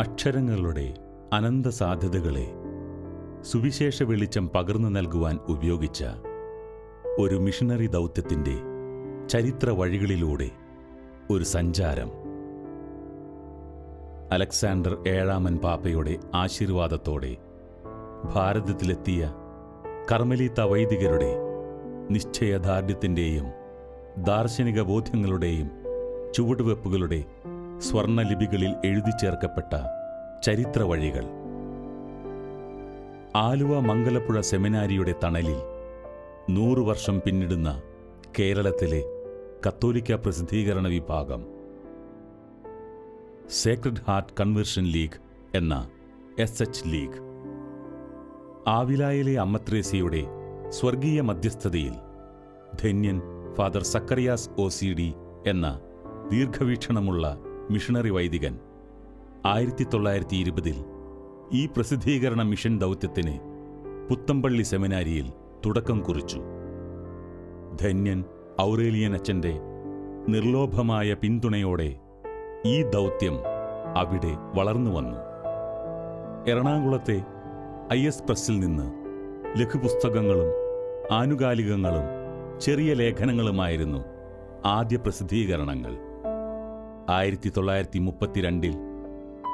അക്ഷരങ്ങളുടെ അനന്ത സാധ്യതകളെ സുവിശേഷ വെളിച്ചം പകർന്നു നൽകുവാൻ ഉപയോഗിച്ച ഒരു മിഷണറി ദൗത്യത്തിൻ്റെ ചരിത്ര വഴികളിലൂടെ ഒരു സഞ്ചാരം. അലക്സാണ്ടർ ഏഴാമൻ പാപ്പയുടെ ആശീർവാദത്തോടെ ഭാരതത്തിലെത്തിയ കർമ്മലീത്ത വൈദികരുടെ നിശ്ചയദാർഢ്യത്തിൻ്റെയും ദാർശനിക ബോധ്യങ്ങളുടെയും ചുവടുവെപ്പുകളുടെ സ്വർണലിപികളിൽ എഴുതി ചേർക്കപ്പെട്ട ചരിത്ര വഴികൾ. ആലുവ മംഗലപ്പുഴ സെമിനാരിയുടെ തണലിൽ 100 വർഷം പിന്നിടുന്ന കേരളത്തിലെ കത്തോലിക്ക പ്രസിദ്ധീകരണ വിഭാഗം സേക്രഡ് ഹാർട്ട് കൺവേർഷൻ ലീഗ് എന്ന SH ലീഗ്. ആവിലായിലെ അമ്മത്രേസ്യയുടെ സ്വർഗീയ മധ്യസ്ഥതയിൽ ധന്യൻ ഫാദർ സക്കറിയാസ് OCD എന്ന ദീർഘവീക്ഷണമുള്ള മിഷണറി വൈദികൻ 1920 ഈ പ്രസിദ്ധീകരണ മിഷൻ ദൗത്യത്തിന് പുത്തമ്പള്ളി സെമിനാരിയിൽ തുടക്കം കുറിച്ചു. ധന്യൻ ഔറേലിയൻ അച്ഛൻ്റെ നിർലോഭമായ പിന്തുണയോടെ ഈ ദൗത്യം അവിടെ വളർന്നു വന്നു. എറണാകുളത്തെ IS പ്രസ്സിൽ നിന്ന് ലഘുപുസ്തകങ്ങളും ആനുകാലികങ്ങളും ചെറിയ ലേഖനങ്ങളുമായിരുന്നു ആദ്യ പ്രസിദ്ധീകരണങ്ങൾ. 1932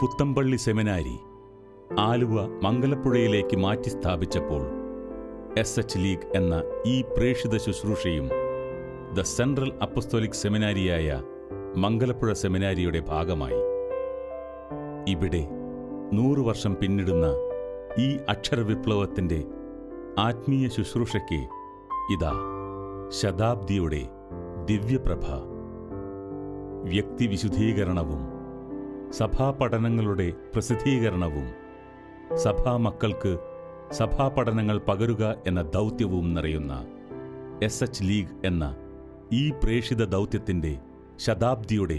പുത്തമ്പള്ളി സെമിനാരി ആലുവ മംഗലപ്പുഴയിലേക്ക് മാറ്റി സ്ഥാപിച്ചപ്പോൾ SH ലീഗ് എന്ന ഈ പ്രേക്ഷിത ശുശ്രൂഷയും ദ സെൻട്രൽ അപ്പസ്തോലിക് സെമിനാരിയായ മംഗലപ്പുഴ സെമിനാരിയുടെ ഭാഗമായി. ഇവിടെ 100 വർഷം പിന്നിടുന്ന ഈ അക്ഷരവിപ്ലവത്തിൻ്റെ ആത്മീയ ശുശ്രൂഷയ്ക്ക് ഇതാ ശതാബ്ദിയുടെ ദിവ്യപ്രഭ. വ്യക്തിവിശുദ്ധീകരണവും സഭാപഠനങ്ങളുടെ പ്രസിദ്ധീകരണവും സഭാമക്കൾക്ക് സഭാപഠനങ്ങൾ പകരുക എന്ന ദൗത്യവും നിറയുന്ന SH ലീഗ് എന്ന ഈ പ്രേക്ഷിത ദൗത്യത്തിൻ്റെ ശതാബ്ദിയുടെ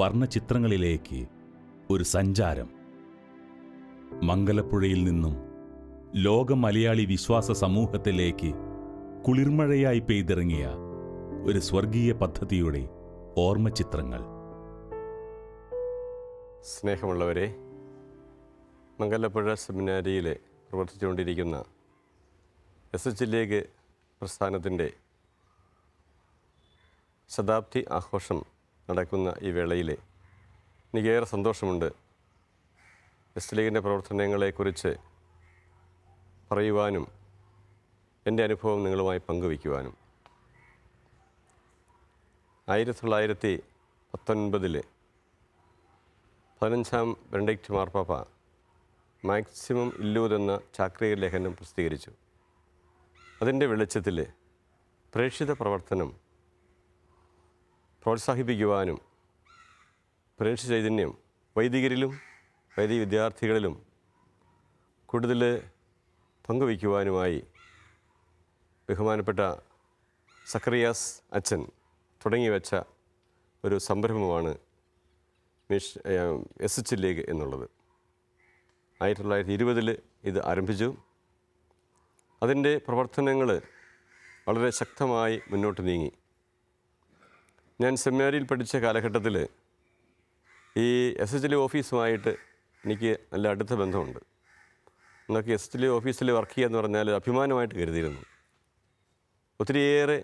വർണ്ണചിത്രങ്ങളിലേക്ക് ഒരു സഞ്ചാരം. മംഗലപ്പുഴയിൽ നിന്നും ലോക മലയാളി വിശ്വാസ സമൂഹത്തിലേക്ക് കുളിർമഴയായി പെയ്തിറങ്ങിയ ഒരു സ്വർഗീയ പദ്ധതിയുടെ ഓർമ്മചിത്രങ്ങൾ. സ്നേഹമുള്ളവരെ, മംഗലപ്പുഴ സെമിനാരിയിൽ പ്രവർത്തിച്ചുകൊണ്ടിരിക്കുന്ന SH ലീഗ് പ്രസ്ഥാനത്തിൻ്റെ ശതാബ്ദി ആഘോഷം നടക്കുന്ന ഈ വേളയിൽ എനിക്കേറെ സന്തോഷമുണ്ട്. SH ലീഗിൻ്റെ പ്രവർത്തനങ്ങളെക്കുറിച്ച് പറയുവാനും എൻ്റെ അനുഭവം നിങ്ങളുമായി പങ്കുവയ്ക്കുവാനും. 1919 15-ാം ബെനഡിക്റ്റ് മാർപ്പാപ്പ മാക്സിമം ഇല്ലൂദ് എന്ന ചാക്രിക ലേഖനം പ്രസിദ്ധീകരിച്ചു. അതിൻ്റെ വെളിച്ചത്തിൽ പ്രേക്ഷിത പ്രവർത്തനം പ്രോത്സാഹിപ്പിക്കുവാനും പ്രേക്ഷിത ചൈതന്യം വൈദികരിലും വൈദിക വിദ്യാർത്ഥികളിലും കൂടുതൽ പങ്കുവയ്ക്കുവാനുമായി ബഹുമാനപ്പെട്ട സക്കറിയാസ് അച്ഛൻ തുടങ്ങി വെച്ച ഒരു സംരംഭമാണ് SH ലീഗ് എന്നുള്ളത്. 1920 ഇത് ആരംഭിച്ചു. അതിൻ്റെ പ്രവർത്തനങ്ങൾ വളരെ ശക്തമായി മുന്നോട്ട് നീങ്ങി. ഞാൻ സെമിനാരിയിൽ പഠിച്ച കാലഘട്ടത്തിൽ ഈ SH ലീഗ് ഓഫീസുമായിട്ട് എനിക്ക് നല്ല അടുത്ത ബന്ധമുണ്ട്. എന്നൊക്കെ SH ലീഗ് ഓഫീസിൽ വർക്ക് ചെയ്യുക എന്ന് പറഞ്ഞാൽ അഭിമാനമായിട്ട് കരുതിയിരുന്നു. ഒത്തിരിയേറെ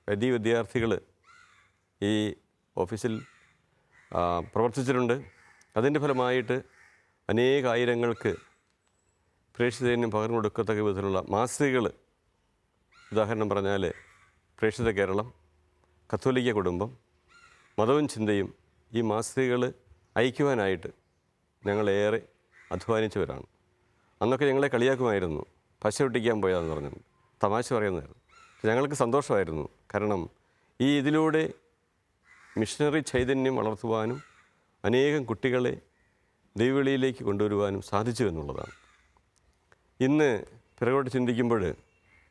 വൈദിക വിദ്യാർത്ഥികൾ ഈ ഓഫീസിൽ പ്രവർത്തിച്ചിട്ടുണ്ട്. അതിൻ്റെ ഫലമായിട്ട് അനേകായിരങ്ങൾക്ക് പ്രേക്ഷിതനും പകർന്നു കൊടുക്കത്തക്ക വിധത്തിലുള്ള മാസികകൾ, ഉദാഹരണം പറഞ്ഞാൽ പ്രേക്ഷിത കേരളം, കത്തോലിക്ക കുടുംബം, മതവും ചിന്തയും, ഈ മാസികകൾ അയക്കുവാനായിട്ട് ഞങ്ങളേറെ അധ്വാനിച്ചവരാണ്. അന്നൊക്കെ ഞങ്ങളെ കളിയാക്കുമായിരുന്നു, പശ ഒട്ടിക്കാൻ പോയാന്ന് പറഞ്ഞു തമാശ പറയുന്നതായിരുന്നു. ഞങ്ങൾക്ക് സന്തോഷമായിരുന്നു. കാരണം ഇതിലൂടെ മിഷണറി ചൈതന്യം വളർത്തുവാനും അനേകം കുട്ടികളെ ദൈവവിളിയിലേക്ക് കൊണ്ടുവരുവാനും സാധിച്ചു എന്നുള്ളതാണ്. ഇന്ന് പിറകോട്ട് ചിന്തിക്കുമ്പോൾ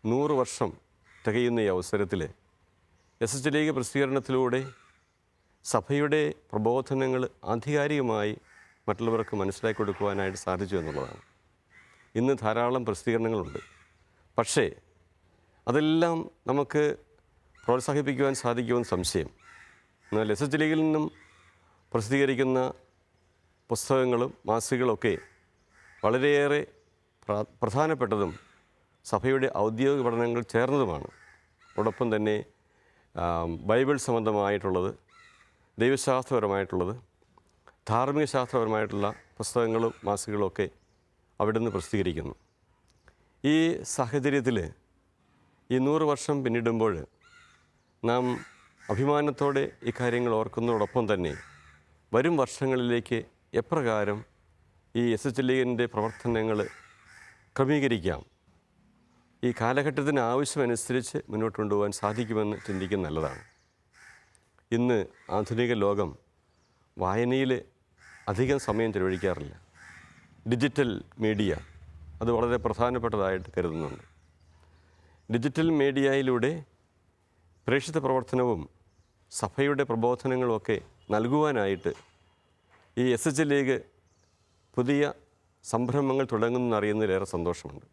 100 വർഷം തികയുന്ന ഈ അവസരത്തിൽ SH ലീഗ് പ്രസിദ്ധീകരണത്തിലൂടെ സഭയുടെ പ്രബോധനങ്ങൾ ആധികാരികമായി മറ്റുള്ളവർക്ക് മനസ്സിലാക്കി കൊടുക്കുവാനായിട്ട് സാധിച്ചു എന്നുള്ളതാണ്. ഇന്ന് ധാരാളം പ്രസിദ്ധീകരണങ്ങളുണ്ട്. പക്ഷേ അതെല്ലാം നമുക്ക് പ്രോത്സാഹിപ്പിക്കുവാൻ സാധിക്കുമെന്ന് സംശയം. എന്നാൽ SH ലീഗിൽ നിന്നും പ്രസിദ്ധീകരിക്കുന്ന പുസ്തകങ്ങളും മാസികകളൊക്കെ വളരെയേറെ പ്രധാനപ്പെട്ടതും സഭയുടെ ഔദ്യോഗിക പഠനങ്ങൾ ചേർന്നതുമാണ്. അതോടൊപ്പം തന്നെ ബൈബിൾ സംബന്ധമായിട്ടുള്ളത്, ദൈവശാസ്ത്രപരമായിട്ടുള്ളത്, ധാർമ്മിക ശാസ്ത്രപരമായിട്ടുള്ള പുസ്തകങ്ങളും മാസികകളും ഒക്കെ അവിടെ നിന്ന് പ്രസിദ്ധീകരിക്കുന്നു. ഈ സാഹചര്യത്തിൽ ഈ 100 വർഷം പിന്നിടുമ്പോൾ നാം അഭിമാനത്തോടെ ഈ കാര്യങ്ങൾ ഓർക്കുന്നതോടൊപ്പം തന്നെ വരും വർഷങ്ങളിലേക്ക് എപ്രകാരം ഈ SHLന്റെ പ്രവർത്തനങ്ങൾ ക്രമീകരിക്കാം, ഈ കാലഘട്ടത്തിന് ആവശ്യമനുസരിച്ച് മുന്നോട്ട് കൊണ്ടുപോകാൻ സാധിക്കുമെന്ന് ചിന്തിക്കുന്നത് നല്ലതാണ്. ഇന്ന് ആധുനിക ലോകം വായനയിൽ അധികം സമയം ചെലവഴിക്കാറില്ല. ഡിജിറ്റൽ മീഡിയ അത് വളരെ പ്രധാനപ്പെട്ടതായിട്ട് കരുതുന്നുണ്ട്. ഡിജിറ്റൽ മീഡിയയിലൂടെ പ്രേക്ഷിത പ്രവർത്തനവും സഭയുടെ പ്രബോധനങ്ങളുമൊക്കെ നൽകുവാനായിട്ട് ഈ SHL പുതിയ സംരംഭങ്ങൾ തുടങ്ങുന്നറിയുന്നതിലേറെ സന്തോഷമുണ്ട്.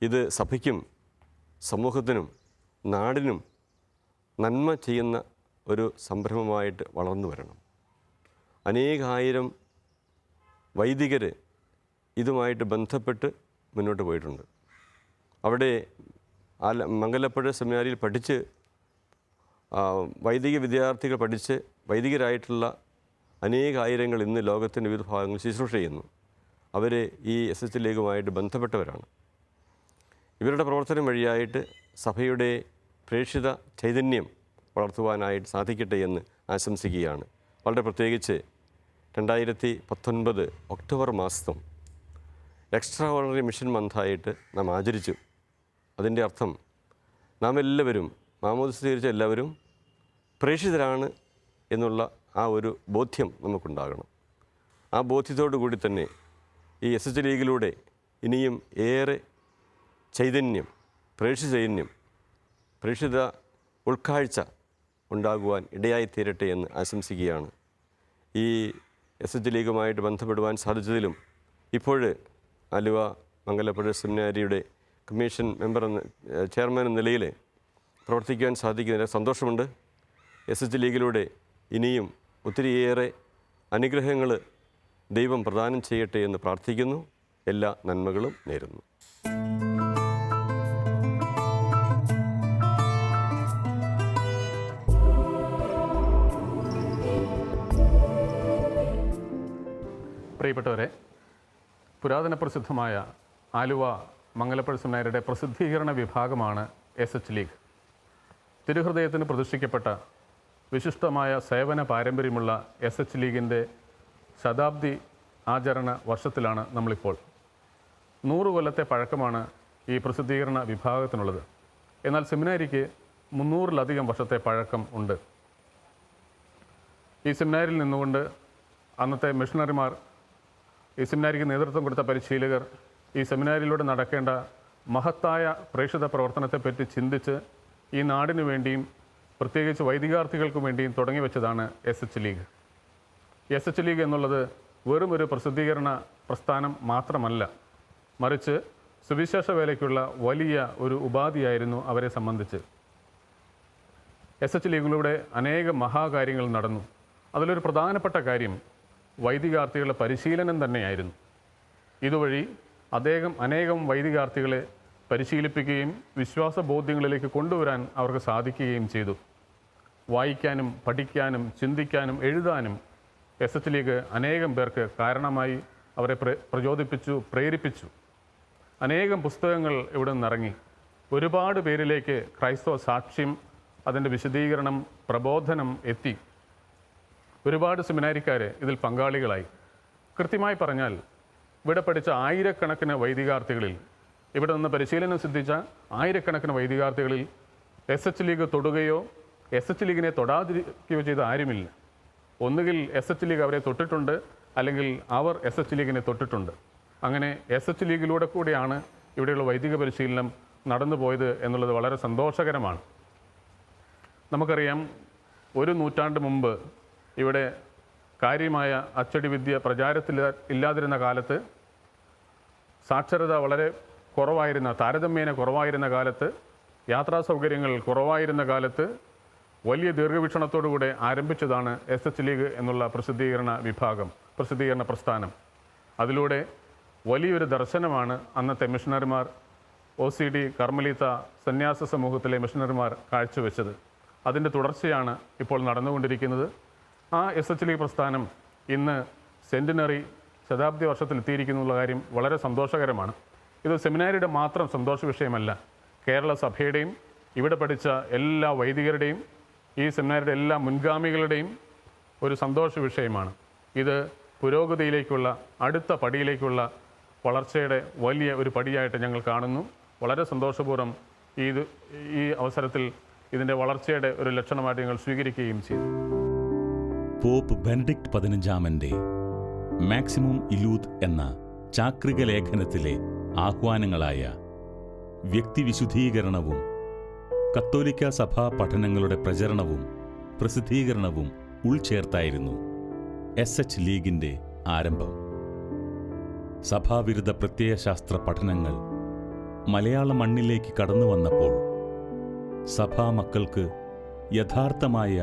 ഇത് സഭയ്ക്കും സമൂഹത്തിനും നാടിനും നന്മ ചെയ്യുന്ന ഒരു സംരംഭമായിട്ട് വളർന്നു വരണം. അനേകായിരം വൈദികർ ഇതുമായിട്ട് ബന്ധപ്പെട്ട് മുന്നോട്ട് പോയിട്ടുണ്ട്. അവിടെ മംഗലപ്പുഴ സെമിനാരിയിൽ പഠിച്ച് വൈദിക വിദ്യാർത്ഥികൾ പഠിച്ച് വൈദികരായിട്ടുള്ള അനേകായിരങ്ങൾ ഇന്ന് ലോകത്തിൻ്റെ വിവിധ ഭാഗങ്ങളിൽ ശുശ്രൂഷ ചെയ്യുന്നു. അവർ ഈ SHLയുമായിട്ട് ബന്ധപ്പെട്ടവരാണ്. ഇവരുടെ പ്രവർത്തനം വഴിയായിട്ട് സഭയുടെ പ്രേക്ഷിത ചൈതന്യം വളർത്തുവാനായിട്ട് സാധിക്കട്ടെ എന്ന് ആശംസിക്കുകയാണ്. വളരെ പ്രത്യേകിച്ച് 2019 ഒക്ടോബർ മാസം എക്സ്ട്രാ ഓർഡിനറി മിഷൻ മന്തായിട്ട് നാം ആചരിച്ചു. അതിൻ്റെ അർത്ഥം നാം എല്ലാവരും, മാമോദിസ സ്വീകരിച്ച എല്ലാവരും പ്രേക്ഷിതരാണ് എന്നുള്ള ആ ഒരു ബോധ്യം നമുക്കുണ്ടാകണം. ആ ബോധ്യത്തോടു കൂടി തന്നെ ഈ SHLയിലൂടെ ഇനിയും ഏറെ ചൈതന്യം, പ്രേക്ഷിത ചൈതന്യം, പ്രേക്ഷിത ഉൾക്കാഴ്ച ഉണ്ടാകുവാൻ ഇടയായിത്തീരട്ടെ എന്ന് ആശംസിക്കുകയാണ്. ഈ SHLയുമായിട്ട് ബന്ധപ്പെടുവാൻ സാധിച്ചതിലും ഇപ്പോൾ ആലുവ മംഗലപ്പുഴ സെമിനാരിയുടെ കമ്മീഷൻ മെമ്പർ ചെയർമാൻ എന്ന നിലയിൽ പ്രവർത്തിക്കുവാൻ സാധിക്കുന്നതിൽ സന്തോഷമുണ്ട്. SHLയിലൂടെ ഇനിയും ഒത്തിരിയേറെ അനുഗ്രഹങ്ങൾ ദൈവം പ്രദാനം ചെയ്യട്ടെ എന്ന് പ്രാർത്ഥിക്കുന്നു. എല്ലാ നന്മകളും നേരുന്നു. പ്രിയപ്പെട്ടവരെ, പുരാതന പ്രസിദ്ധമായ ആലുവ മംഗലപ്പുഴ സെമിനാരിയുടെ പ്രസിദ്ധീകരണ വിഭാഗമാണ് SHL. തിരുഹൃദയത്തിന് പ്രതിഷ്ഠിക്കപ്പെട്ട വിശിഷ്ടമായ സേവന പാരമ്പര്യമുള്ള SHLന്റെ ശതാബ്ദി ആചരണ വർഷത്തിലാണ് നമ്മളിപ്പോൾ. 100 കൊല്ലത്തെ പഴക്കമാണ് ഈ പ്രസിദ്ധീകരണ വിഭാഗത്തിനുള്ളത്. എന്നാൽ സെമിനാരിക്ക് 300-ലധികം വർഷത്തെ പഴക്കം ഉണ്ട്. ഈ സെമിനാരിൽ നിന്നുകൊണ്ട് അന്നത്തെ മിഷണറിമാർ, ഈ സെമിനാരിക്ക് നേതൃത്വം കൊടുത്ത പരിശീലകർ ഈ സെമിനാരിലൂടെ നടക്കേണ്ട മഹത്തായ പ്രേക്ഷിത പ്രവർത്തനത്തെപ്പറ്റി ചിന്തിച്ച് ഈ നാടിനു വേണ്ടിയും പ്രത്യേകിച്ച് വൈദികാർത്ഥികൾക്ക് വേണ്ടിയും തുടങ്ങി വെച്ചതാണ് SHL. SHL എന്നുള്ളത് വെറും ഒരു പ്രസിദ്ധീകരണ പ്രസ്ഥാനം മാത്രമല്ല, മറിച്ച് സുവിശേഷ വേലയ്ക്കുള്ള വലിയ ഒരു ഉപാധിയായിരുന്നു അവരെ സംബന്ധിച്ച്. SHLയിലൂടെ അനേകം മഹാകാര്യങ്ങൾ നടന്നു. അതിലൊരു പ്രധാനപ്പെട്ട കാര്യം വൈദികാർത്ഥികളുടെ പരിശീലനം തന്നെയായിരുന്നു. ഇതുവഴി അദ്ദേഹം അനേകം വൈദികാർത്ഥികളെ പരിശീലിപ്പിക്കുകയും വിശ്വാസബോധ്യങ്ങളിലേക്ക് കൊണ്ടുവരാൻ അവർക്ക് സാധിക്കുകയും ചെയ്തു. വായിക്കാനും പഠിക്കാനും ചിന്തിക്കാനും എഴുതാനും SHL അനേകം പേർക്ക് കാരണമായി, അവരെ പ്രചോദിപ്പിച്ചു, പ്രേരിപ്പിച്ചു. അനേകം പുസ്തകങ്ങൾ ഇവിടെ നിന്നിറങ്ങി. ഒരുപാട് പേരിലേക്ക് ക്രൈസ്തവ സാക്ഷ്യം, അതിൻ്റെ വിശദീകരണം, പ്രബോധനം എത്തി. ഒരുപാട് സെമിനാരിക്കാർ ഇതിൽ പങ്കാളികളായി. കൃത്യമായി പറഞ്ഞാൽ ഇവിടെ പഠിച്ച ആയിരക്കണക്കിന് വൈദികാർത്ഥികളിൽ, ഇവിടെ നിന്ന് പരിശീലനം സിദ്ധിച്ച ആയിരക്കണക്കിന് വൈദികാർത്ഥികളിൽ SHL തൊടുകയോ SHL തൊടാതിരിക്കുകയോ ചെയ്ത ആരുമില്ല. ഒന്നുകിൽ SHL അവരെ തൊട്ടിട്ടുണ്ട്, അല്ലെങ്കിൽ അവർ SHL തൊട്ടിട്ടുണ്ട്. അങ്ങനെ SHL കൂടെയാണ് ഇവിടെയുള്ള വൈദിക പരിശീലനം നടന്നു പോയത് എന്നുള്ളത് വളരെ സന്തോഷകരമാണ്. നമുക്കറിയാം, 1 നൂറ്റാണ്ട് മുമ്പ് ഇവിടെ കാര്യമായ അച്ചടി വിദ്യ പ്രചാരത്തിൽ ഇല്ലാതിരുന്ന കാലത്ത്, സാക്ഷരത വളരെ കുറവായിരുന്ന, താരതമ്യേന കുറവായിരുന്ന കാലത്ത്, യാത്രാ സൗകര്യങ്ങൾ കുറവായിരുന്ന കാലത്ത് വലിയ ദീർഘവീക്ഷണത്തോടുകൂടെ ആരംഭിച്ചതാണ് എസ് ലീഗ് എന്നുള്ള പ്രസിദ്ധീകരണ പ്രസ്ഥാനം. അതിലൂടെ വലിയൊരു ദർശനമാണ് അന്നത്തെ മിഷണറിമാർ, OCD, കർമ്മലീത്ത സന്യാസ സമൂഹത്തിലെ മിഷണറിമാർ കാഴ്ചവെച്ചത്. അതിൻ്റെ തുടർച്ചയാണ് ഇപ്പോൾ നടന്നുകൊണ്ടിരിക്കുന്നത്. ആ എസ് ലീഗ് പ്രസ്ഥാനം ഇന്ന് സെൻറ്റിനറി ശതാബ്ദി വർഷത്തിലെത്തിയിരിക്കുന്നുള്ള കാര്യം വളരെ സന്തോഷകരമാണ്. ഇത് സെമിനാരിയുടെ മാത്രം സന്തോഷ വിഷയമല്ല, കേരള സഭയുടെയും ഇവിടെ പഠിച്ച എല്ലാ വൈദികരുടെയും ഈ സെമിനാരിയുടെ എല്ലാ മുൻഗാമികളുടെയും ഒരു സന്തോഷ വിഷയമാണ്. ഇത് പുരോഗതിയിലേക്കുള്ള അടുത്ത പടിയിലേക്കുള്ള വളർച്ചയുടെ വലിയ ഒരു പടിയായിട്ട് ഞങ്ങൾ കാണുന്നു. വളരെ സന്തോഷപൂർവ്വം ഈ അവസരത്തിൽ ഇതിൻ്റെ വളർച്ചയുടെ ഒരു ലക്ഷണമായിട്ട് ഞങ്ങൾ സ്വീകരിക്കുകയും ചെയ്തു. പോപ്പ് ബെനഡിക്ട് 15 മാക്സിമം ഇലൂത്ത് എന്ന ചാക്രിക ലേഖനത്തിലെ ആഹ്വാനങ്ങളായ വ്യക്തിവിശുദ്ധീകരണവും കത്തോലിക്ക സഭാ പഠനങ്ങളുടെ പ്രചരണവും പ്രസിദ്ധീകരണവും ഉൾച്ചേർത്തായിരുന്നു SH ലീഗിൻ്റെ ആരംഭം. സഭാവിരുദ്ധ പ്രത്യയശാസ്ത്ര പഠനങ്ങൾ മലയാള മണ്ണിലേക്ക് കടന്നു വന്നപ്പോൾ സഭാമക്കൾക്ക് യഥാർത്ഥമായ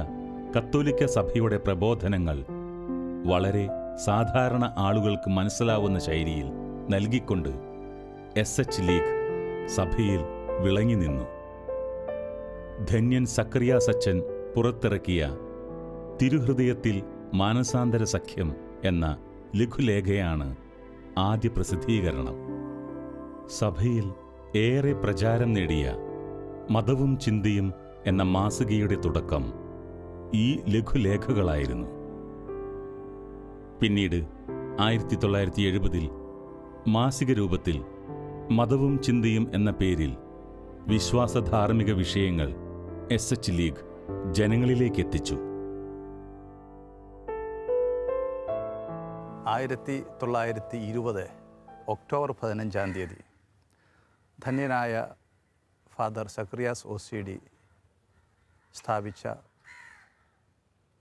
കത്തോലിക്ക സഭയുടെ പ്രബോധനങ്ങൾ വളരെ സാധാരണ ആളുകൾക്ക് മനസ്സിലാവുന്ന ശൈലിയിൽ നൽകിക്കൊണ്ട് SH ലീഗ് സഭയിൽ വിളങ്ങി നിന്നു. ധന്യൻ സക്കറിയാസച്ചൻ പുറത്തിറക്കിയ തിരുഹൃദയത്തിൽ മാനസാന്തര സഖ്യം എന്ന ലഘുലേഖയാണ് ആദ്യ പ്രസിദ്ധീകരണം. സഭയിൽ ഏറെ പ്രചാരം നേടിയ മതവും ചിന്തയും എന്ന മാസികയുടെ തുടക്കം ഈ ലഘുലേഖകളായിരുന്നു. പിന്നീട് 1970 മാസിക രൂപത്തിൽ മതവും ചിന്തയും എന്ന പേരിൽ വിശ്വാസധാർമ്മിക വിഷയങ്ങൾ SH ലീഗ് ജനങ്ങളിലേക്കെത്തിച്ചു. 1920 ഒക്ടോബർ 15 ധന്യനായ ഫാദർ സക്കറിയാസ് OCD സ്ഥാപിച്ച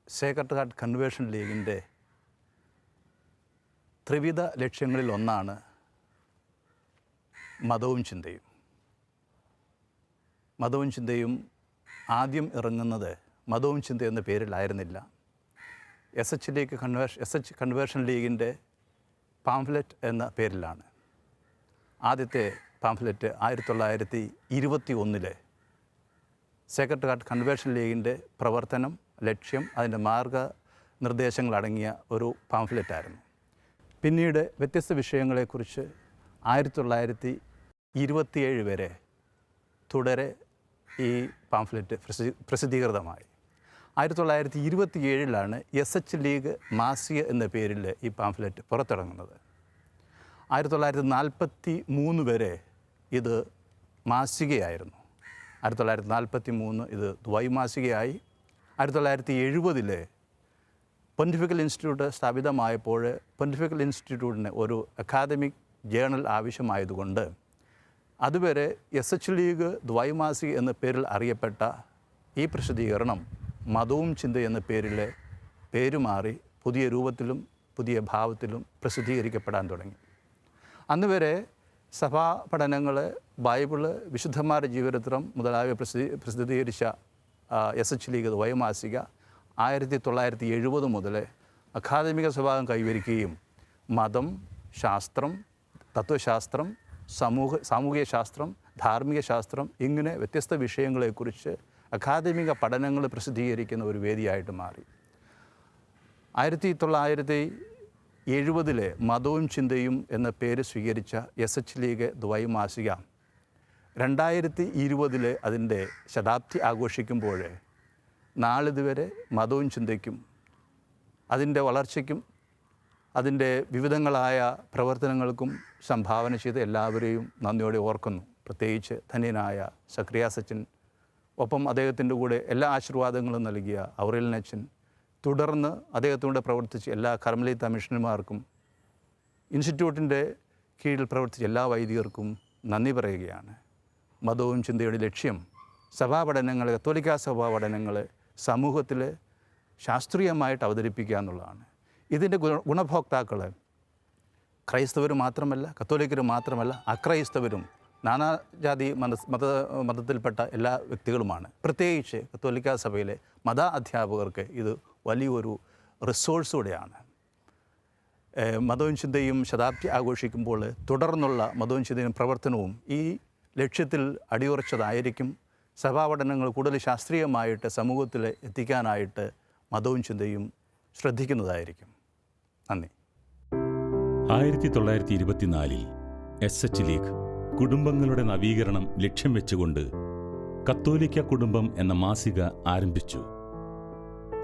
സേക്രഡ് ഹാർട്ട് കൺവേർഷൻ ലീഗിൻ്റെ ത്രിവിധ ലക്ഷ്യങ്ങളിൽ ഒന്നാണ് മതവും ചിന്തയും. മതവും ചിന്തയും ആദ്യം ഇറങ്ങുന്നത് മതവും ചിന്ത എന്ന പേരിലായിരുന്നില്ല. SH കൺവേർഷൻ ലീഗിൻ്റെ പാംഫ്ലെറ്റ് എന്ന പേരിലാണ്. ആദ്യത്തെ പാംഫ്ലെറ്റ് 1921 സേക്രഡ് ഹാർട്ട് കൺവേർഷൻ ലീഗിൻ്റെ പ്രവർത്തനം, ലക്ഷ്യം, അതിൻ്റെ മാർഗനിർദ്ദേശങ്ങളടങ്ങിയ ഒരു പാംഫ്ലെറ്റായിരുന്നു. പിന്നീട് വ്യത്യസ്ത വിഷയങ്ങളെക്കുറിച്ച് 1927 വരെ തുടരെ ഈ പാംഫ്ലെറ്റ് പ്രസിദ്ധീകൃതമായി. 1927 SH ലീഗ് മാസിക എന്ന പേരിൽ ഈ പാംഫ്ലെറ്റ് പുറത്തിറങ്ങുന്നത്. 1943 വരെ ഇത് മാസികയായിരുന്നു. 1943 ഇത് ദ്വൈമാസികയായി. 1970 പൊന്റിഫിക്കൽ ഇൻസ്റ്റിറ്റ്യൂട്ട് സ്ഥാപിതമായപ്പോൾ പൊന്റിഫിക്കൽ ഇൻസ്റ്റിറ്റ്യൂട്ടിന് ഒരു അക്കാദമിക് ജേണൽ ആവശ്യമായതുകൊണ്ട് അതുവരെ SH ലീഗ് ദ്വൈമാസിക എന്ന പേരിൽ അറിയപ്പെട്ട ഈ പ്രസിദ്ധീകരണം മതവും ചിന്ത എന്ന പേരുമാറി പുതിയ രൂപത്തിലും പുതിയ ഭാവത്തിലും പ്രസിദ്ധീകരിക്കപ്പെടാൻ തുടങ്ങി. അന്നുവരെ സഭാ പഠനങ്ങൾ, ബൈബിള്, വിശുദ്ധന്മാരുടെ ജീവചരിത്രം മുതലായവ പ്രസിദ്ധീകരിച്ച SH ലീഗ് ദ്വൈമാസിക 1970 മുതൽ അക്കാദമിക സ്വഭാവം കൈവരിക്കുകയും മതം, ശാസ്ത്രം, തത്വശാസ്ത്രം, സാമൂഹിക ശാസ്ത്രം, ധാർമ്മിക ശാസ്ത്രം ഇങ്ങനെ വ്യത്യസ്ത വിഷയങ്ങളെക്കുറിച്ച് അക്കാദമിക പഠനങ്ങൾ പ്രസിദ്ധീകരിക്കുന്ന ഒരു വേദിയായിട്ട് മാറി. 1970 മതവും ചിന്തയും എന്ന പേര് സ്വീകരിച്ച SH ലീഗ് ദ്വൈമാസിക 2020 അതിൻ്റെ ശതാബ്ദി ആഘോഷിക്കുമ്പോൾ നാളിതുവരെ മതവും ചിന്തയ്ക്കും അതിൻ്റെ വളർച്ചയ്ക്കും അതിൻ്റെ വിവിധങ്ങളായ പ്രവർത്തനങ്ങൾക്കും സംഭാവന ചെയ്ത എല്ലാവരെയും നന്ദിയോടെ ഓർക്കുന്നു. പ്രത്യേകിച്ച് ധന്യനായ സക്രിയാസച്ചൻ, ഒപ്പം അദ്ദേഹത്തിൻ്റെ കൂടെ എല്ലാ ആശീർവാദങ്ങളും നൽകിയ ഔറേലിയനച്ചൻ, തുടർന്ന് അദ്ദേഹത്തിലൂടെ പ്രവർത്തിച്ച എല്ലാ കർമ്മലീത്ത മിഷണറിമാർക്കും ഇൻസ്റ്റിറ്റ്യൂട്ടിൻ്റെ കീഴിൽ പ്രവർത്തിച്ച എല്ലാ വൈദികർക്കും നന്ദി പറയുകയാണ്. മതവും ചിന്തയുടെ ലക്ഷ്യം സഭാ പഠനങ്ങൾ, കത്തോലിക്കാ സഭാ പഠനങ്ങൾ സമൂഹത്തിൽ ശാസ്ത്രീയമായിട്ട് അവതരിപ്പിക്കുക എന്നുള്ളതാണ്. ഇതിൻ്റെ ഗുണഭോക്താക്കൾ ക്രൈസ്തവർ മാത്രമല്ല, കത്തോലിക്കർ മാത്രമല്ല, അക്രൈസ്തവരും നാനാജാതി മതത്തിൽപ്പെട്ട എല്ലാ വ്യക്തികളുമാണ്. പ്രത്യേകിച്ച് കത്തോലിക്ക സഭയിലെ മത അധ്യാപകർക്ക് ഇത് വലിയൊരു റിസോഴ്സ് കൂടെയാണ്. മതവും ചിന്തയും ശതാബ്ദി ആഘോഷിക്കുമ്പോൾ തുടർന്നുള്ള മതവും ചിന്തയും പ്രവർത്തനവും ഈ ലക്ഷ്യത്തിൽ അടിയുറച്ചതായിരിക്കും. സഭാപഠനങ്ങൾ കൂടുതൽ ശാസ്ത്രീയമായിട്ട് സമൂഹത്തിൽ എത്തിക്കാനായിട്ട് മതവും ചിന്തയും ശ്രദ്ധിക്കുന്നതായിരിക്കും. നന്ദി. 1924 SH ലീഗ് കുടുംബങ്ങളുടെ നവീകരണം ലക്ഷ്യം വെച്ചുകൊണ്ട് കത്തോലിക്ക കുടുംബം എന്ന മാസിക ആരംഭിച്ചു.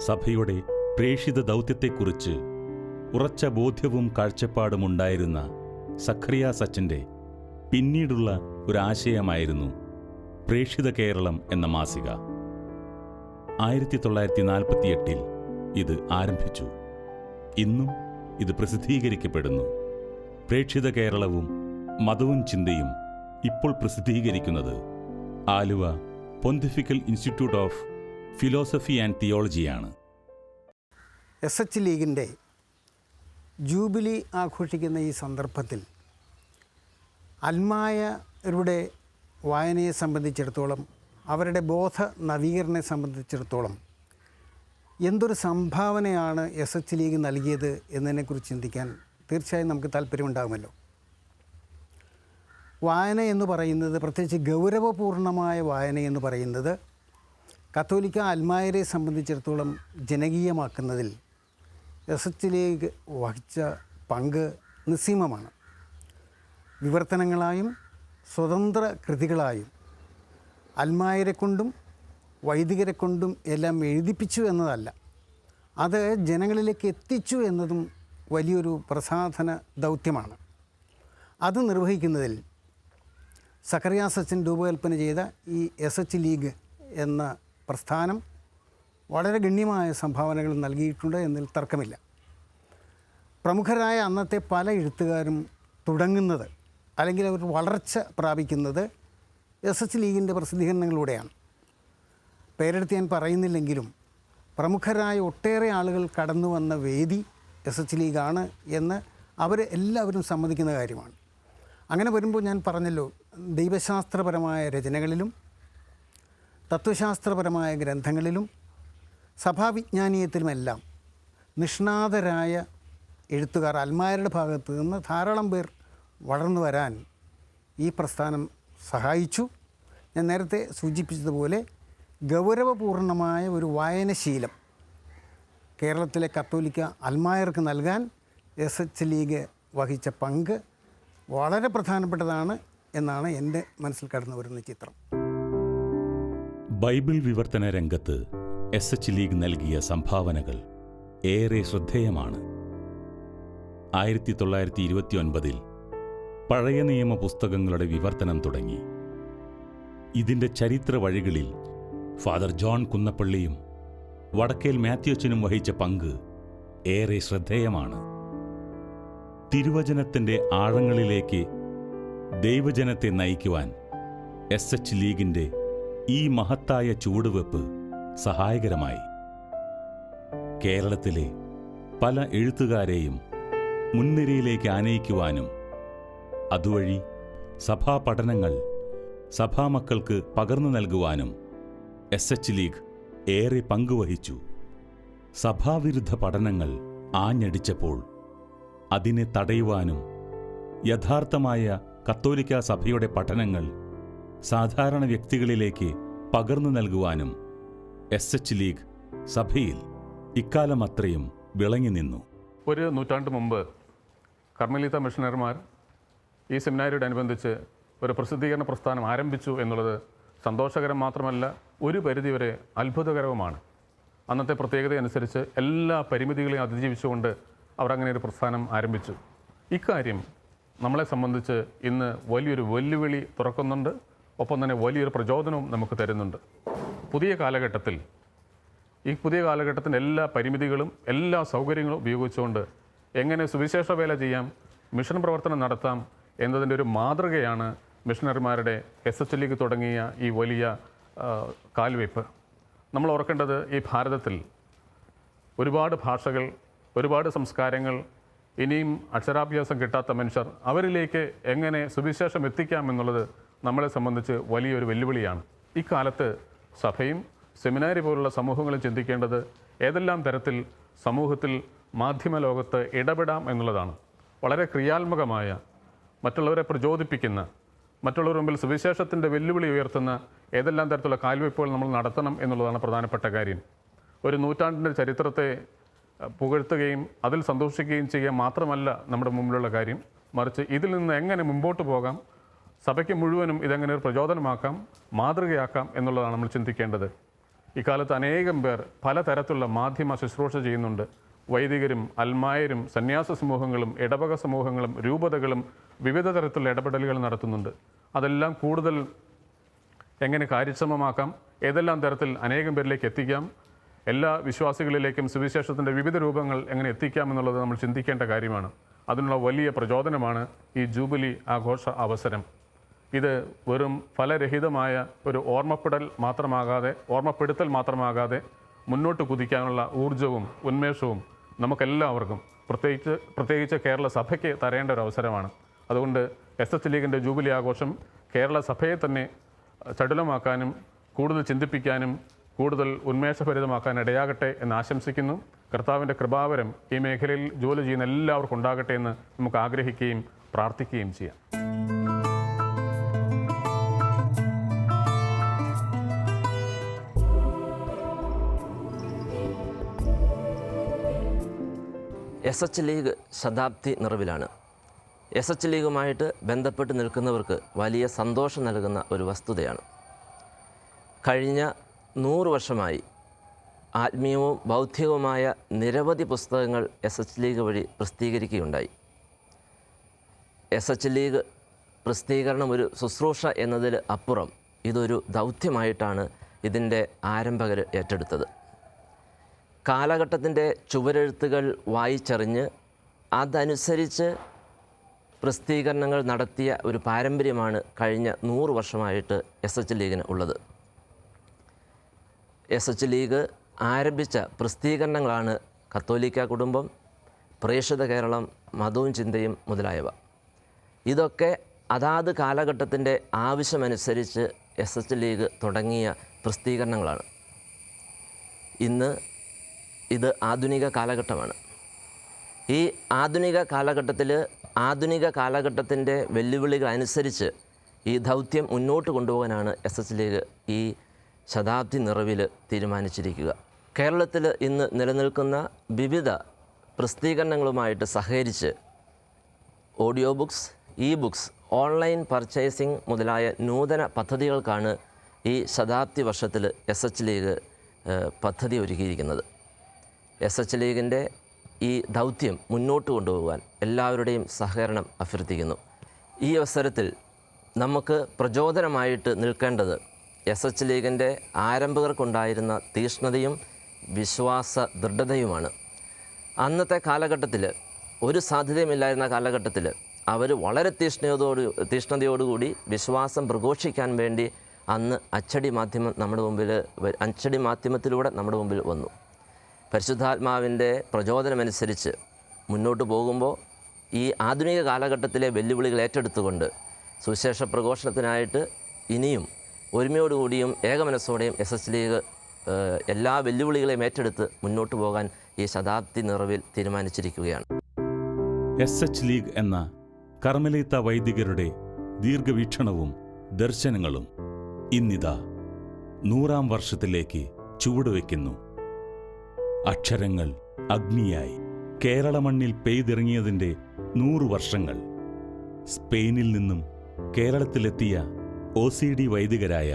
സഭയുടെ പ്രേഷിത ദൗത്യത്തെക്കുറിച്ച് ഉറച്ച ബോധ്യവും കാഴ്ചപ്പാടുമുണ്ടായിരുന്ന സഖറിയാസ് അച്ചൻ്റെ പിന്നീടുള്ള ഒരാശയമായിരുന്നു പ്രേഷിത കേരളം എന്ന മാസിക. 1948 ഇത് ആരംഭിച്ചു. ഇന്നും ഇത് പ്രസിദ്ധീകരിക്കപ്പെടുന്നു. പ്രേക്ഷിത കേരളവും മതവും ചിന്തയും ഇപ്പോൾ പ്രസിദ്ധീകരിക്കുന്നത് Aluva pontifical institute of philosophy and തിയോളജിയാണ്. SH ലീഗിൻ്റെ ജൂബിലി ആഘോഷിക്കുന്ന ഈ സന്ദർഭത്തിൽ അൽമായരുടെ വായനയെ സംബന്ധിച്ചിടത്തോളം, അവരുടെ ബോധ നവീകരണത്തെ സംബന്ധിച്ചിടത്തോളം എന്തൊരു സംഭാവനയാണ് SH ലീഗ് നൽകിയത് എന്നതിനെക്കുറിച്ച് ചിന്തിക്കാൻ തീർച്ചയായും നമുക്ക് താല്പര്യമുണ്ടാകുമല്ലോ. വായന എന്ന് പറയുന്നത്, പ്രത്യേകിച്ച് ഗൗരവപൂർണമായ വായന എന്ന് പറയുന്നത്, കത്തോലിക്ക അൽമായരെ സംബന്ധിച്ചിടത്തോളം ജനകീയമാക്കുന്നതിൽ SH ലീഗ് വഹിച്ച പങ്ക് നിസ്സീമമാണ്. വിവർത്തനങ്ങളായും സ്വതന്ത്ര കൃതികളായും അൽമായരെ കൊണ്ടും വൈദികരെ കൊണ്ടും എല്ലാം എഴുതിപ്പിച്ചു എന്നതല്ല, അത് ജനങ്ങളിലേക്ക് എത്തിച്ചു എന്നതും വലിയൊരു പ്രസാധന ദൗത്യമാണ്. അത് നിർവഹിക്കുന്നതിൽ സഖറിയാസ് അച്ചൻ രൂപകൽപ്പന ചെയ്ത ഈ SH ലീഗ് എന്ന പ്രസ്ഥാനം വളരെ ഗണ്യമായ സംഭാവനകൾ നൽകിയിട്ടുണ്ട് എന്നതിൽ തർക്കമില്ല. പ്രമുഖരായ അന്നത്തെ പല എഴുത്തുകാരും തുടങ്ങുന്നത് അല്ലെങ്കിൽ അവർ വളർച്ച പ്രാപിക്കുന്നത് SH ലീഗിൻ്റെ പ്രസിദ്ധീകരണങ്ങളിലൂടെയാണ്. പേരെടുത്ത് ഞാൻ പറയുന്നില്ലെങ്കിലും പ്രമുഖരായ ഒട്ടേറെ ആളുകൾ കടന്നു വന്ന വേദി SH ലീഗാണ് എന്ന് അവർ എല്ലാവരും സമ്മതിക്കുന്ന കാര്യമാണ്. അങ്ങനെ വരുമ്പോൾ ഞാൻ പറഞ്ഞല്ലോ, ദൈവശാസ്ത്രപരമായ രചനകളിലും തത്വശാസ്ത്രപരമായ ഗ്രന്ഥങ്ങളിലും സഭാവിജ്ഞാനീയത്തിലുമെല്ലാം നിഷ്ണാതരായ എഴുത്തുകാർ അൽമായരുടെ ഭാഗത്ത് നിന്ന് ധാരാളം പേർ വളർന്നു വരാൻ ഈ പ്രസ്ഥാനം സഹായിച്ചു. ഞാൻ നേരത്തെ സൂചിപ്പിച്ചതുപോലെ ഗൗരവപൂർണമായ ഒരു വായനശീലം കേരളത്തിലെ കത്തോലിക്ക അൽമായർക്ക് നൽകാൻ SH ലീഗ് വഹിച്ച പങ്ക് വളരെ പ്രധാനപ്പെട്ടതാണ് എന്നാണ് എൻ്റെ മനസ്സിൽ കടന്നു വരുന്ന ചിത്രം. ബൈബിൾ വിവർത്തന രംഗത്ത് SH ലീഗ് നൽകിയ സംഭാവനകൾ ഏറെ ശ്രദ്ധേയമാണ്. 1929 പഴയ നിയമ പുസ്തകങ്ങളുടെ വിവർത്തനം തുടങ്ങി. ഇതിൻ്റെ ചരിത്ര വഴികളിൽ ഫാദർ ജോൺ കുന്നപ്പള്ളിയും വടക്കേൽ മാത്യുച്ചനും വഹിച്ച പങ്ക് ഏറെ ശ്രദ്ധേയമാണ്. തിരുവചനത്തിൻ്റെ ആഴങ്ങളിലേക്ക് ദൈവജനത്തെ നയിക്കുവാൻ SH ലീഗിൻ്റെ ഈ മഹത്തായ ചുവടുവെപ്പ് സഹായകരമായി. കേരളത്തിലെ പല എഴുത്തുകാരെയും മുൻനിരയിലേക്ക് ആനയിക്കുവാനും അതുവഴി സഭാപഠനങ്ങൾ സഭാമക്കൾക്ക് പകർന്നു നൽകുവാനും SH ലീഗ് ഏറെ പങ്കുവഹിച്ചു. സഭാവിരുദ്ധ പഠനങ്ങൾ ആഞ്ഞടിച്ചപ്പോൾ അതിനെ തടയുവാനും യഥാർത്ഥമായ കത്തോലിക്ക സഭയുടെ പഠനങ്ങൾ സാധാരണ വ്യക്തികളിലേക്ക് പകർന്നു നൽകുവാനും SH ലീഗ് സഭയിൽ ഇക്കാലമത്രയും വിളങ്ങി നിന്നു. ഒരു നൂറ്റാണ്ട് മുമ്പ് കർമ്മലീത്ത മിഷണറിമാർ ഈ സെമിനാരിയോടനുബന്ധിച്ച് ഒരു പ്രസിദ്ധീകരണ പ്രസ്ഥാനം ആരംഭിച്ചു എന്നുള്ളത് സന്തോഷകരം മാത്രമല്ല, ഒരു പരിധിവരെ അത്ഭുതകരവുമാണ്. അന്നത്തെ പ്രത്യേകത അനുസരിച്ച് എല്ലാ പരിമിതികളെയും അതിജീവിച്ചുകൊണ്ട് അവർ അങ്ങനെ ഒരു പ്രസ്ഥാനം ആരംഭിച്ചു. ഇക്കാര്യം നമ്മളെ സംബന്ധിച്ച് ഇന്ന് വലിയൊരു വെല്ലുവിളി തുറക്കുന്നുണ്ട്, ഒപ്പം തന്നെ വലിയൊരു പ്രചോദനവും നമുക്ക് തരുന്നുണ്ട്. പുതിയ കാലഘട്ടത്തിൻ്റെ എല്ലാ പരിമിതികളും എല്ലാ സൗകര്യങ്ങളും ഉപയോഗിച്ചുകൊണ്ട് എങ്ങനെ സുവിശേഷ വേല ചെയ്യാം, മിഷൻ പ്രവർത്തനം നടത്താം എന്നതിൻ്റെ ഒരു മാതൃകയാണ് മിഷണറിമാരുടെ SH ലീഗ് തുടങ്ങിയ ഈ വലിയ കാൽവയ്പ്. നമ്മൾ ഓർക്കേണ്ടത്, ഈ ഭാരതത്തിൽ ഒരുപാട് ഭാഷകൾ, ഒരുപാട് സംസ്കാരങ്ങൾ, ഇനിയും അക്ഷരാഭ്യാസം കിട്ടാത്ത മനുഷ്യർ, അവരിലേക്ക് എങ്ങനെ സുവിശേഷം എത്തിക്കാം എന്നുള്ളത് നമ്മളെ സംബന്ധിച്ച് വലിയൊരു വെല്ലുവിളിയാണ്. ഇക്കാലത്ത് സഭയും സെമിനാരി പോലുള്ള സമൂഹങ്ങളും ചിന്തിക്കേണ്ടത് ഏതെല്ലാം തരത്തിൽ സമൂഹത്തിൽ മാധ്യമ ലോകത്ത് ഇടപെടാം എന്നുള്ളതാണ്. വളരെ ക്രിയാത്മകമായ, മറ്റുള്ളവരെ പ്രചോദിപ്പിക്കുന്ന, മറ്റുള്ളവർ മുമ്പിൽ സുവിശേഷത്തിൻ്റെ വെല്ലുവിളി ഉയർത്തുന്ന ഏതെല്ലാം തരത്തിലുള്ള കാൽവയ്പ്പുകൾ നമ്മൾ നടത്തണം എന്നുള്ളതാണ് പ്രധാനപ്പെട്ട കാര്യം. ഒരു നൂറ്റാണ്ടിൻ്റെ ചരിത്രത്തെ പുകഴ്ത്തുകയും അതിൽ സന്തോഷിക്കുകയും ചെയ്യുക മാത്രമല്ല നമ്മുടെ മുമ്പിലുള്ള കാര്യം, മറിച്ച് ഇതിൽ നിന്ന് എങ്ങനെ മുമ്പോട്ട് പോകാം, സഭയ്ക്ക് മുഴുവനും ഇതെങ്ങനെ ഒരു പ്രചോദനമാക്കാം, മാതൃകയാക്കാം എന്നുള്ളതാണ് നമ്മൾ ചിന്തിക്കേണ്ടത്. ഇക്കാലത്ത് അനേകം പേർ പലതരത്തിലുള്ള മാധ്യമ ശുശ്രൂഷ ചെയ്യുന്നുണ്ട്. വൈദികരും അൽമായരും സന്യാസ സമൂഹങ്ങളും ഇടവക സമൂഹങ്ങളും രൂപതകളും വിവിധ തരത്തിലുള്ള ഇടപെടലുകൾ നടത്തുന്നുണ്ട്. അതെല്ലാം കൂടുതൽ എങ്ങനെ കാര്യക്ഷമമാക്കാം, ഏതെല്ലാം തരത്തിൽ അനേകം പേരിലേക്ക് എത്തിക്കാം, എല്ലാ വിശ്വാസികളിലേക്കും സുവിശേഷത്തിൻ്റെ വിവിധ രൂപങ്ങൾ എങ്ങനെ എത്തിക്കാം എന്നുള്ളത് നമ്മൾ ചിന്തിക്കേണ്ട കാര്യമാണ്. അതിനുള്ള വലിയ പ്രചോദനമാണ് ഈ ജൂബിലി ആഘോഷ അവസരം. ഇത് വെറും ഫലരഹിതമായ ഒരു ഓർമ്മപ്പെടുത്തൽ മാത്രമാകാതെ മുന്നോട്ട് കുതിക്കാനുള്ള ഊർജവും ഉന്മേഷവും നമുക്കെല്ലാവർക്കും പ്രത്യേകിച്ച് കേരള സഭയ്ക്ക് തരേണ്ട ഒരു അവസരമാണ്. അതുകൊണ്ട് എസ് ലീഗിൻ്റെ ജൂബിലി ആഘോഷം കേരള സഭയെ തന്നെ ചടുലമാക്കാനും കൂടുതൽ ചിന്തിപ്പിക്കാനും കൂടുതൽ ഉന്മേഷഭരിതമാക്കാൻ ഇടയാകട്ടെ എന്ന് ആശംസിക്കുന്നു. കർത്താവിൻ്റെ കൃപാവരം ഈ മേഖലയിൽ ജോലി ചെയ്യുന്ന എല്ലാവർക്കും ഉണ്ടാകട്ടെ എന്ന് നമുക്ക് ആഗ്രഹിക്കുകയും പ്രാർത്ഥിക്കുകയും ചെയ്യാം. എസ് ലീഗ് ശതാബ്ദി നിറവിലാണ്. എസ് ലീഗുമായിട്ട് ബന്ധപ്പെട്ട് നിൽക്കുന്നവർക്ക് വലിയ സന്തോഷം നൽകുന്ന ഒരു വസ്തുതയാണ്. കഴിഞ്ഞ 100 വർഷമായി ആത്മീയവും ബൗദ്ധികവുമായ നിരവധി പുസ്തകങ്ങൾ എസ് ലീഗ് വഴി പ്രസിദ്ധീകരിക്കുകയുണ്ടായി. എസ് ലീഗ് പ്രസിദ്ധീകരണം ഒരു ശുശ്രൂഷ എന്നതിൽ അപ്പുറം ഇതൊരു ദൗത്യമായിട്ടാണ് ഇതിൻ്റെ ആരംഭകർ ഏറ്റെടുത്തത്. കാലഘട്ടത്തിൻ്റെ ചുവരെഴുത്തുകൾ വായിച്ചറിഞ്ഞ് അതനുസരിച്ച് പ്രസിദ്ധീകരണങ്ങൾ നടത്തിയ ഒരു പാരമ്പര്യമാണ് കഴിഞ്ഞ 100 വർഷമായിട്ട് എസ് ലീഗിന് ഉള്ളത്. എസ് ലീഗ് ആരംഭിച്ച പ്രസിദ്ധീകരണങ്ങളാണ് കത്തോലിക്ക കുടുംബം, പ്രേക്ഷിത കേരളം, മതവും ചിന്തയും മുതലായവ. ഇതൊക്കെ അതാത് കാലഘട്ടത്തിൻ്റെ ആവശ്യമനുസരിച്ച് എസ് ലീഗ് തുടങ്ങിയ പ്രസിദ്ധീകരണങ്ങളാണ്. ഇന്ന് ഇത് ആധുനിക കാലഘട്ടമാണ്. ഈ ആധുനിക കാലഘട്ടത്തിൻ്റെ വെല്ലുവിളികൾ അനുസരിച്ച് ഈ ദൗത്യം മുന്നോട്ട് കൊണ്ടുപോകാനാണ് എസ് ലീഗ് ഈ ശതാബ്ദി നിറവിൽ തീരുമാനിച്ചിരിക്കുക. കേരളത്തിൽ ഇന്ന് നിലനിൽക്കുന്ന വിവിധ പ്രസിദ്ധീകരണങ്ങളുമായിട്ട് സഹകരിച്ച് audio books, books, online purchasing മുതലായ നൂതന പദ്ധതികൾക്കാണ് ഈ ശതാബ്ദി വർഷത്തിൽ എസ് ലീഗ് പദ്ധതി ഒരുക്കിയിരിക്കുന്നത്. എസ് ലീഗിൻ്റെ ഈ ദൗത്യം മുന്നോട്ട് കൊണ്ടുപോകാൻ എല്ലാവരുടെയും സഹകരണം അഭ്യർത്ഥിക്കുന്നു. ഈ അവസരത്തിൽ നമുക്ക് പ്രചോദനമായിട്ട് നിൽക്കേണ്ടത് എസ് ലീഗിൻ്റെ ആരംഭകർക്കുണ്ടായിരുന്ന തീഷ്ണതയും വിശ്വാസ ദൃഢതയുമാണ്. അന്നത്തെ കാലഘട്ടത്തിൽ ഒരു സാധ്യതയുമില്ലായിരുന്ന കാലഘട്ടത്തിൽ അവർ വളരെ തീഷ്ണതയോടുകൂടി വിശ്വാസം പ്രഘോഷിക്കാൻ വേണ്ടി അന്ന് അച്ചടി മാധ്യമത്തിലൂടെ നമ്മുടെ മുമ്പിൽ വന്നു. പരിശുദ്ധാത്മാവിൻ്റെ പ്രചോദനമനുസരിച്ച് മുന്നോട്ട് പോകുമ്പോൾ ഈ ആധുനിക കാലഘട്ടത്തിലെ വെല്ലുവിളികൾ ഏറ്റെടുത്തുകൊണ്ട് സുവിശേഷ പ്രഘോഷണത്തിനായിട്ട് ഇനിയും ഒരുമയോടുകൂടിയും ഏകമനസ്സോടെയും എസ് ലീഗ് എല്ലാ വെല്ലുവിളികളെയും ഏറ്റെടുത്ത് മുന്നോട്ട് പോകാൻ ഈ ശതാബ്ദി നിറവിൽ തീരുമാനിച്ചിരിക്കുകയാണ്. എസ് ലീഗ് എന്ന കർമ്മലീത്ത വൈദികരുടെ ദീർഘവീക്ഷണവും ദർശനങ്ങളും ഇന്നിതാ 100ാം വർഷത്തിലേക്ക് ചുവടുവെക്കുന്നു. അക്ഷരങ്ങൾ അഗ്നിയായി കേരള മണ്ണിൽ പെയ്തിറങ്ങിയതിൻ്റെ 100 വർഷങ്ങൾ. സ്പെയിനിൽ നിന്നും കേരളത്തിലെത്തിയ OCD വൈദികരായ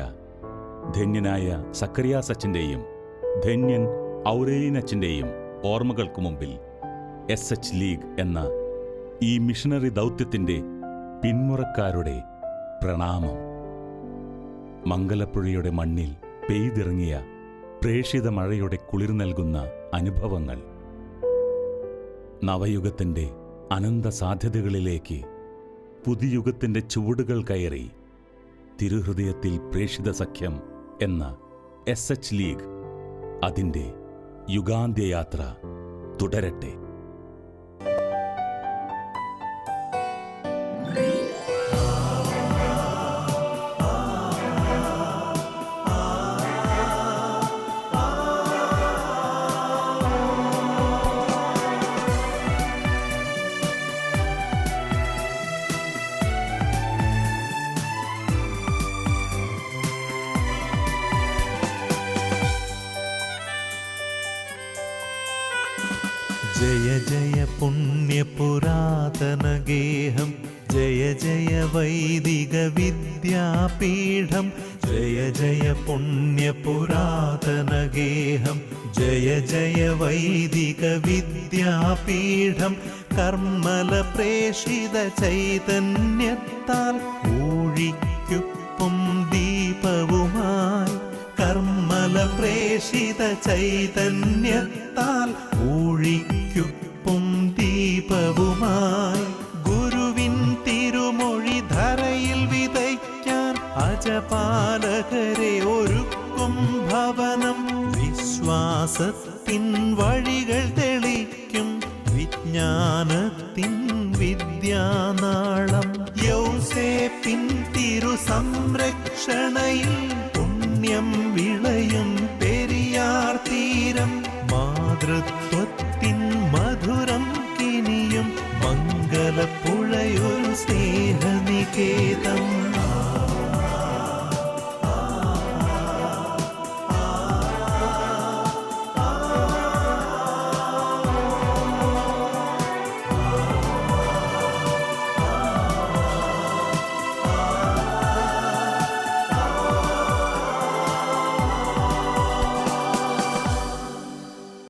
ധന്യനായ സക്കറിയാസ് അച്ഛൻ്റെയും ധന്യൻ ഔറേലിയൻ അച്ഛൻ്റെയും ഓർമ്മകൾക്ക് മുമ്പിൽ എസ് ലീഗ് എന്ന ഈ മിഷണറി ദൗത്യത്തിൻ്റെ പിന്മുറക്കാരുടെ പ്രണാമം. മംഗലപ്പുഴയുടെ മണ്ണിൽ പെയ്തിറങ്ങിയ പ്രേക്ഷിത മഴയുടെ കുളിർ നൽകുന്ന അനുഭവങ്ങൾ. നവയുഗത്തിൻ്റെ അനന്ത സാധ്യതകളിലേക്ക് പുതുയുഗത്തിൻ്റെ ചുവടുകൾ കയറി തിരുഹൃദയത്തിൽ പ്രേക്ഷിത സഖ്യം എന്ന എസ് ലീഗ് അതിൻ്റെ യുഗാന്ത്യയാത്ര തുടരട്ടെ. ജയ ജയ പുണ്യപുരാതനഗേഹം ജയ ജയ വൈദിക വിദ്യാപീഠം ജയ ജയ പുണ്യപുരാതനഗേഹം ജയ ജയ വൈദിക വിദ്യാപീഠം കർമ്മല പ്രേഷിത ചൈതന്യത്താൽ ഊഴിക്കൊപ്പം ദീപവുമായി കർമ്മല പ്രേഷിത ചൈതന്യത്താൽ ഊഴിക്കൊപ്പം ദീപവുമായി ഗുരുവിൻ തിരുമൊഴി ധരയിൽ വിതയ്ക്കാൻ അജപാലകരെ ഒരുക്കും ഭവനം വിശ്വാസത്തിൻ വഴികൾ തെളിക്കും വിജ്ഞാനത്തിൻ വിദ്യാനാളം യൗസേപ്പിൻ തിരു സംരക്ഷണയിൽ പുണ്യം വിളയും പെരിയാർ തീരം മാതൃത്വത്തിൻ മധുരം കിനിയും മംഗലപ്പുഴയൊരു സ്നേഹനികേതം